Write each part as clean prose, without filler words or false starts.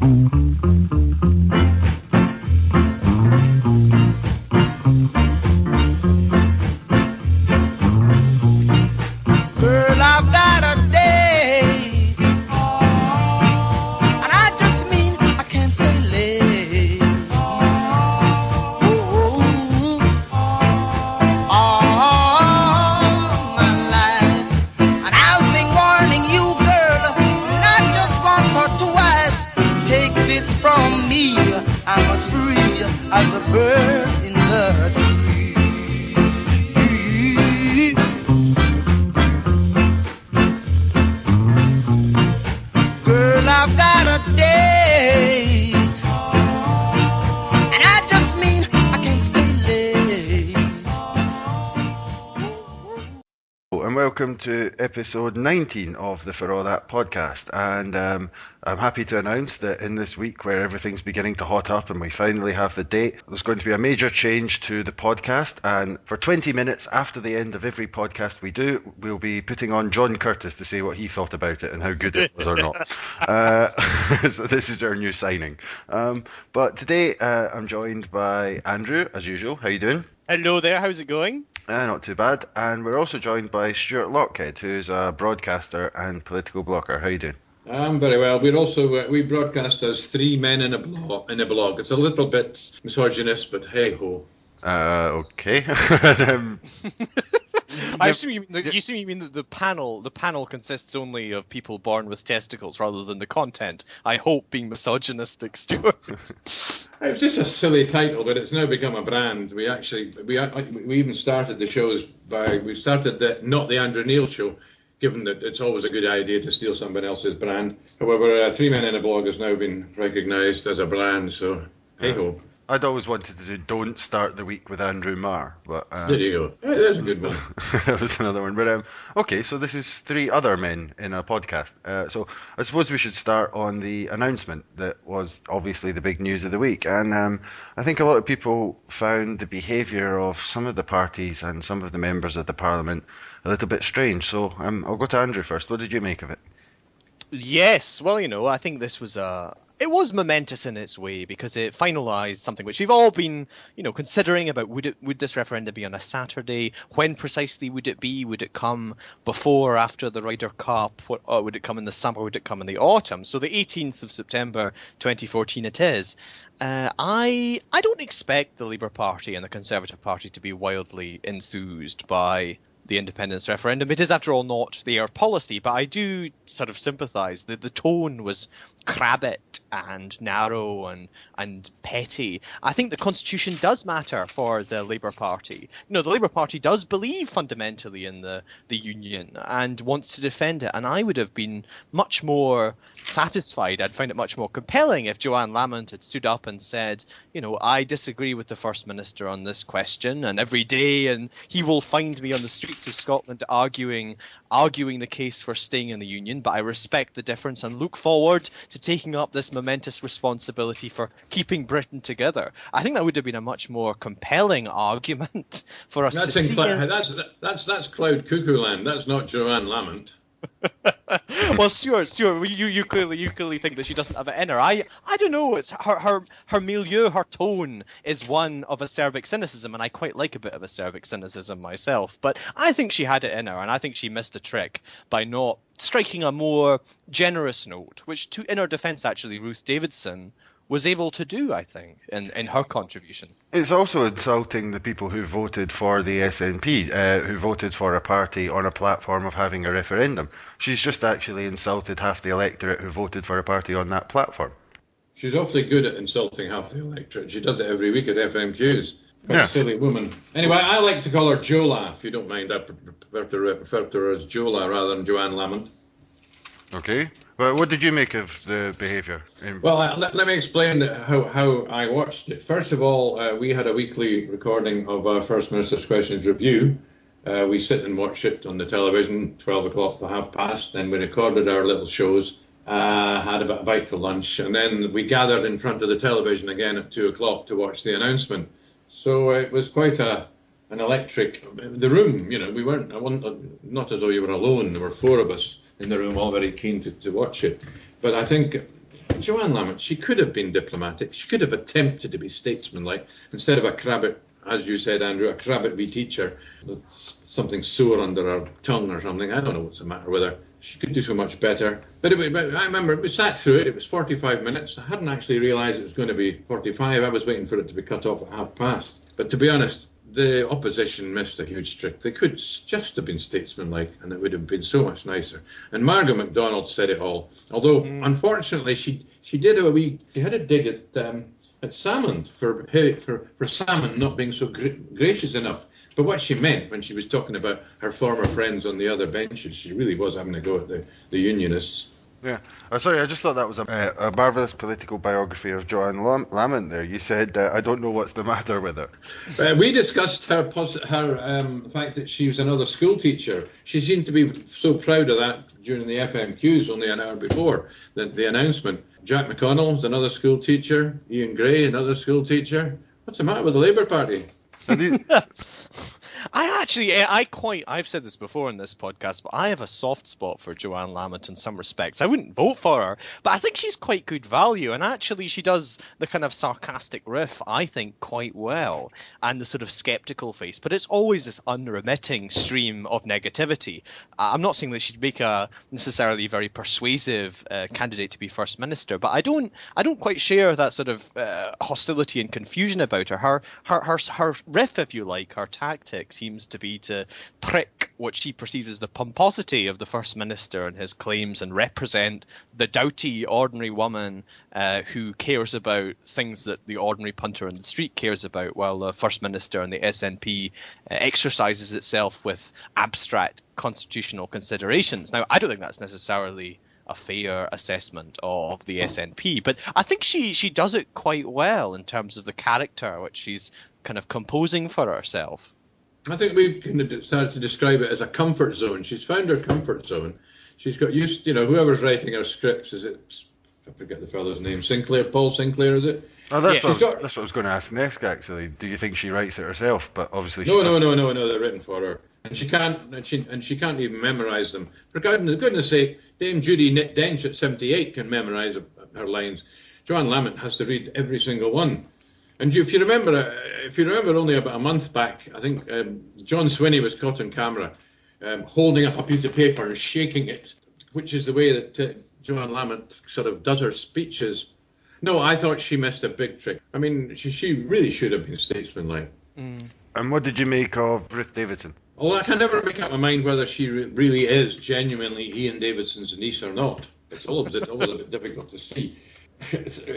Girl, I've got a date, and I just mean I can't stay late. Ooh, all my life, and I've been warning you, girl, not just once or twice. Take this from me, I'm as free as a bird in the tree. Girl, I've got a date, and I just mean I can't stay late. And welcome to episode 19 of the For All That podcast. And I'm happy to announce that in this week where everything's beginning to hot up and we finally have the date, there's going to be a major change to the podcast. And for 20 minutes after the end of every podcast we do, we'll be putting on John Curtis to say what he thought about it and how good it was or not. So this is our new signing. But today I'm joined by Andrew, as usual. How you doing? Hello there, how's it going? Not too bad. And we're also joined by Stewart Lochhead, who's a broadcaster and political blogger. How you doing? I'm very well. We're also we broadcast as three men in a blog. It's a little bit misogynist, but hey ho. Okay. I assume you mean that the panel consists only of people born with testicles rather than the content. I hope being misogynistic, Stuart. It was just a silly title, but it's now become a brand. We even started the shows we started Not the Andrew Neil Show, given that it's always a good idea to steal somebody else's brand. However, Three Men in a Blog has now been recognised as a brand, so hey ho. I'd always wanted to do Don't Start the Week with Andrew Marr, but there you go. Yeah, that's a good one. That was another one. But okay, so this is three other men in a podcast. So I suppose we should start on the announcement that was obviously the big news of the week. And I think a lot of people found the behaviour of some of the parties and some of the members of the Parliament a little bit strange. So I'll go to Andrew first. What did you make of it? Yes, well, I think this was it was momentous in its way because it finalised something which we've all been, considering about would this referendum be on a Saturday? When precisely would it be? Would it come before or after the Ryder Cup? Or would it come in the summer? Would it come in the autumn? So the 18th of September 2014 it is. I don't expect the Labour Party and the Conservative Party to be wildly enthused by the independence referendum. It is, after all, not their policy, but I do sort of sympathise. The tone was crabbit and narrow and petty. I think the constitution does matter for the Labour Party. The Labour Party does believe fundamentally in the union and wants to defend it, and I would have been much more satisfied, I'd find it much more compelling if Joanne Lamont had stood up and said, I disagree with the First Minister on this question, and every day and he will find me on the streets of Scotland arguing the case for staying in the union, but I respect the difference and look forward to taking up this momentous responsibility for keeping Britain together. I think that would have been a much more compelling argument for us to see. That's Cloud Cuckoo Land. That's not Joanne Lamont. Well, Stuart, you clearly think that she doesn't have it in her. I don't know. It's her milieu, her tone is one of acerbic cynicism, and I quite like a bit of acerbic cynicism myself. But I think she had it in her, and I think she missed a trick by not striking a more generous note, which, in her defence, actually, Ruth Davidson was able to do, I think, in her contribution. It's also insulting the people who voted for the SNP, who voted for a party on a platform of having a referendum. She's just actually insulted half the electorate who voted for a party on that platform. She's awfully good at insulting half the electorate. She does it every week at FMQs. What a silly woman. Anyway, I like to call her Jola, if you don't mind. I prefer to refer to her as Jola rather than Joanne Lamont. Okay. Well, what did you make of the behaviour? Well, let me explain how I watched it. First of all, we had a weekly recording of our First Minister's Questions Review. We sit and watch it on the television, 12 o'clock to 1:30. Then we recorded our little shows, had a bite for lunch, and then we gathered in front of the television again at 2 o'clock to watch the announcement. So it was quite an electric. The room, we weren't. Not as though you were alone. There were four of us in the room, all very keen to watch it. But I think Joanne Lamont, she could have been diplomatic. She could have attempted to be statesmanlike instead of a crabbit, as you said, Andrew, a crabbit-wee teacher with something sore under her tongue or something. I don't know what's the matter with her. She could do so much better. But I remember we sat through it. It was 45 minutes. I hadn't actually realised it was going to be 45. I was waiting for it to be cut off at 5:30. But to be honest, the opposition missed a huge trick. They could just have been statesmanlike, and it would have been so much nicer. And Margaret MacDonald said it all. Although, unfortunately, she had a dig at Salmond for Salmond not being so gracious enough. But what she meant when she was talking about her former friends on the other benches, she really was having a go at the Unionists. Yeah. Sorry, I just thought that was a marvellous political biography of Joanne Lamont there. You said, I don't know what's the matter with her. We discussed her fact that she was another school teacher. She seemed to be so proud of that during the FMQs only an hour before the announcement. Jack McConnell is another school teacher. Ian Gray, another school teacher. What's the matter with the Labour Party? I've said this before in this podcast, but I have a soft spot for Joanne Lamont in some respects. I wouldn't vote for her, but I think she's quite good value, and actually she does the kind of sarcastic riff, I think, quite well, and the sort of sceptical face, but it's always this unremitting stream of negativity. I'm not saying that she'd make a necessarily very persuasive candidate to be First Minister, but I don't quite share that sort of hostility and confusion about her. Her riff, if you like, her tactic seems to be to prick what she perceives as the pomposity of the First Minister and his claims and represent the doughty ordinary woman who cares about things that the ordinary punter in the street cares about, while the First Minister and the SNP exercises itself with abstract constitutional considerations. Now, I don't think that's necessarily a fair assessment of the SNP, but I think she does it quite well in terms of the character which she's kind of composing for herself. I think we've kind of started to describe it as a comfort zone. She's found her comfort zone. She's got used, whoever's writing her scripts, I forget the fellow's name, Paul Sinclair, is it? Oh, that's what I was going to ask next, actually. Do you think she writes it herself? But obviously she No, they're written for her. And she can't even memorise them. For goodness sake, Dame Judy Dench at 78 can memorise her lines. Joanne Lamont has to read every single one. And if you remember only about a month back, I think John Swinney was caught on camera holding up a piece of paper and shaking it, which is the way that Joanne Lamont sort of does her speeches. No, I thought she missed a big trick. I mean, she really should have been statesmanlike. And what did you make of Ruth Davidson? Well, I can never make up my mind whether she really is genuinely Ian Davidson's niece or not. It's always a bit difficult to see.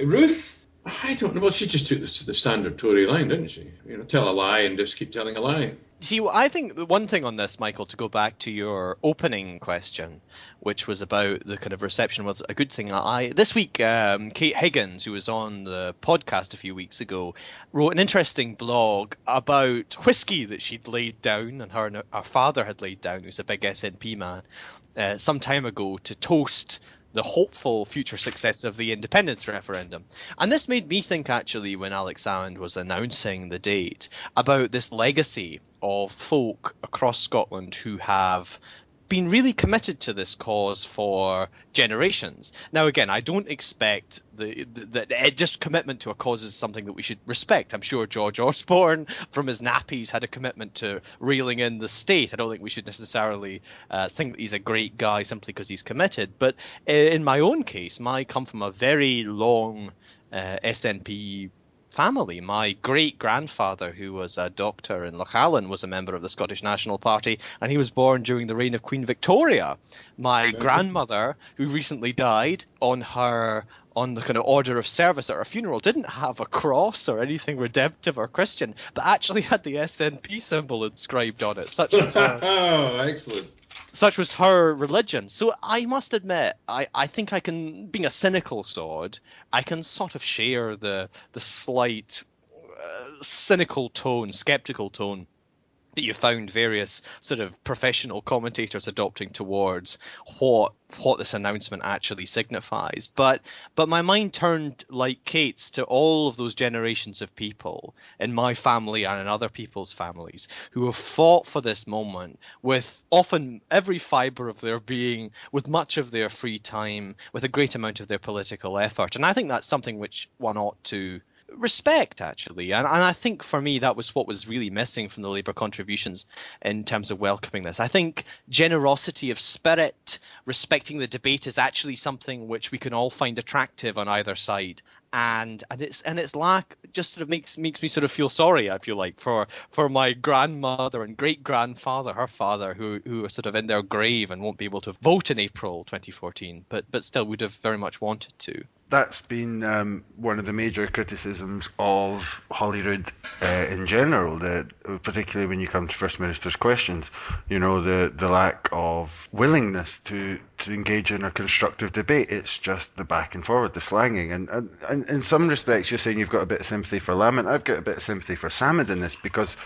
Ruth, I don't know. Well, she just took the standard Tory line, didn't she? Tell a lie and just keep telling a lie. See, I think the one thing on this, Michael, to go back to your opening question, which was about the kind of reception, was a good thing. This week, Kate Higgins, who was on the podcast a few weeks ago, wrote an interesting blog about whiskey that she'd laid down, and her father had laid down, who's a big SNP man, some time ago to toast the hopeful future success of the independence referendum. And this made me think, actually, when Alex Salmond was announcing the date, about this legacy of folk across Scotland who have been really committed to this cause for generations. Now, again, I don't expect that just commitment to a cause is something that we should respect. I'm sure George Osborne, from his nappies, had a commitment to reeling in the state. I don't think we should necessarily think that he's a great guy simply because he's committed. But in my own case, I come from a very long SNP family. My great-grandfather, who was a doctor in Lochhead, was a member of the Scottish National Party, and he was born during the reign of Queen Victoria. My grandmother, who recently died, on the kind of order of service at her funeral, didn't have a cross or anything redemptive or Christian, but actually had the SNP symbol inscribed on it. Such was her. Oh, excellent. Such was her religion. So I must admit, I think I can, being a cynical sod, I can sort of share the slight cynical tone, sceptical tone that you found various sort of professional commentators adopting towards what this announcement actually signifies. But my mind turned, like Kate's, to all of those generations of people in my family and in other people's families who have fought for this moment with often every fibre of their being, with much of their free time, with a great amount of their political effort. And I think that's something which one ought to respect, actually, and I think for me that was what was really missing from the Labour contributions in terms of welcoming this. I think generosity of spirit, respecting the debate, is actually something which we can all find attractive on either side, and its lack just sort of makes me sort of feel sorry, I feel like, for my grandmother and great grandfather, her father, who are sort of in their grave and won't be able to vote in April 2014, but still would have very much wanted to. That's been one of the major criticisms of Holyrood in general, particularly when you come to First Minister's questions. You know, the lack of willingness to engage in a constructive debate. It's just the back and forward, the slanging. And in some respects, you're saying you've got a bit of sympathy for Lamont. I've got a bit of sympathy for Salmond in this, because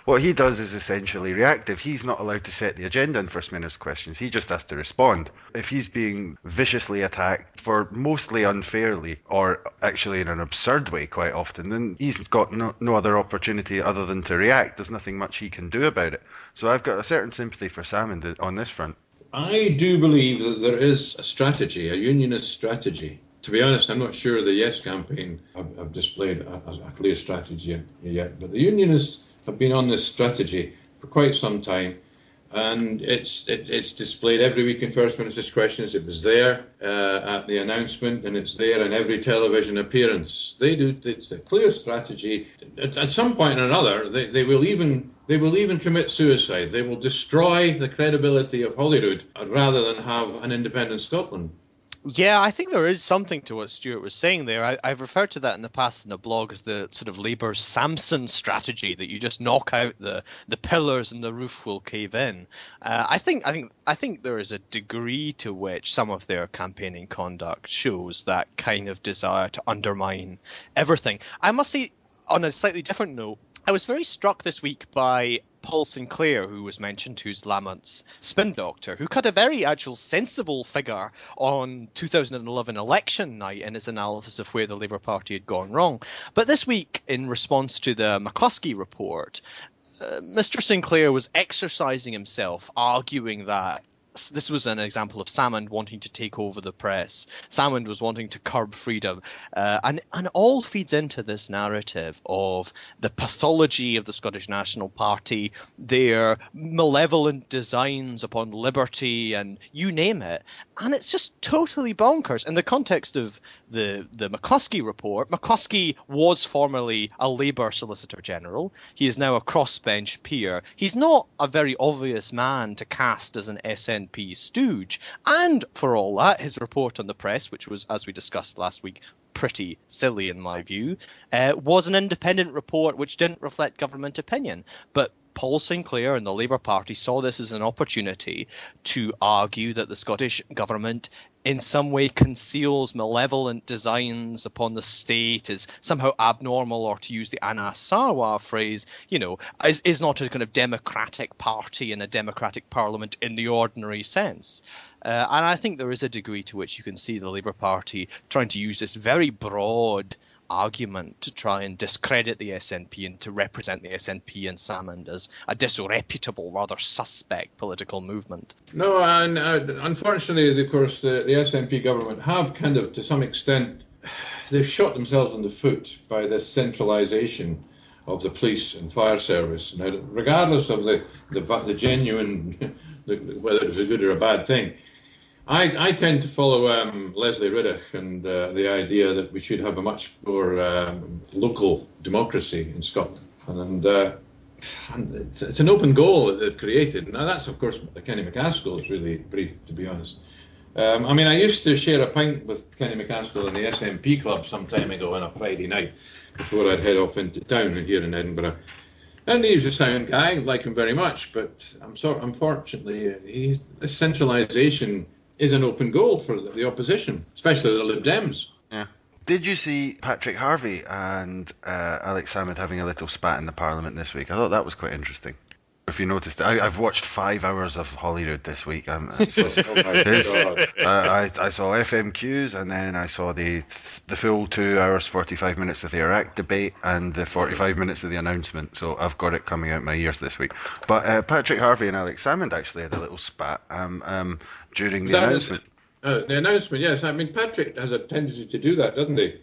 what he does is essentially reactive. He's not allowed to set the agenda in First Minister's questions. He just has to respond. If he's being viciously attacked for mostly unfairly, or actually in an absurd way quite often, then he's got no other opportunity other than to react. There's nothing much he can do about it. So I've got a certain sympathy for Salmond on this front. I do believe that there is a strategy, a unionist strategy. To be honest, I'm not sure the Yes campaign have displayed a clear strategy yet, but the unionists have been on this strategy for quite some time, and it's displayed every week in First Minister's questions. It was there at the announcement, and it's there in every television appearance. It's a clear strategy. At some point or another, they will even commit suicide. They will destroy the credibility of Holyrood rather than have an independent Scotland. Yeah, I think there is something to what Stuart was saying there. I've referred to that in the past in the blog as the sort of Labour's Samson strategy, that you just knock out the pillars and the roof will cave in. I think there is a degree to which some of their campaigning conduct shows that kind of desire to undermine everything. I must say, on a slightly different note, I was very struck this week by Paul Sinclair, who was mentioned, who's Lamont's spin doctor, who cut a very actual sensible figure on 2011 election night in his analysis of where the Labour Party had gone wrong. But this week, in response to the McCluskey report, Mr. Sinclair was exercising himself, arguing that this was an example of Salmond wanting to take over the press. Salmond was wanting to curb freedom. And all feeds into this narrative of the pathology of the Scottish National Party, their malevolent designs upon liberty, and you name it. And it's just totally bonkers. In the context of the McCluskey report, McCluskey was formerly a Labour Solicitor General. He is now a crossbench peer. He's not a very obvious man to cast as an SNP stooge. And for all that, his report on the press, which was, as we discussed last week, pretty silly in my view, was an independent report which didn't reflect government opinion. But Paul Sinclair and the Labour Party saw this as an opportunity to argue that the Scottish government in some way conceals malevolent designs upon the state, is somehow abnormal, or to use the Anas Sarwar phrase, is not a kind of democratic party in a democratic parliament in the ordinary sense. And I think there is a degree to which you can see the Labour Party trying to use this very broad argument to try and discredit the SNP and to represent the SNP and Salmond as a disreputable, rather suspect political movement. No, and unfortunately, of course, the SNP government have kind of, to some extent, they've shot themselves in the foot by this centralisation of the police and fire service. Now, regardless of the genuine, whether it's a good or a bad thing, I tend to follow Leslie Riddick and the idea that we should have a much more local democracy in Scotland. And it's an open goal that they've created. Now, that's, of course, Kenny McCaskill's really brief, to be honest. I used to share a pint with Kenny McCaskill in the SNP club some time ago on a Friday night before I'd head off into town here in Edinburgh. And he's a sound guy, I like him very much, but unfortunately, this centralisation is an open goal for the opposition, especially the Lib Dems. Yeah. Did you see Patrick Harvey and Alex Salmond having a little spat in the Parliament this week? I thought that was quite interesting. If you noticed, I've watched 5 hours of Holyrood this week. Oh my God. I saw FMQs, and then I saw the full 2 hours 45 minutes of the Iraq debate and the 45 minutes of the announcement. So I've got it coming out my ears this week. But Patrick Harvey and Alex Salmond actually had a little spat during the announcement. The announcement, yes. I mean, Patrick has a tendency to do that, doesn't he?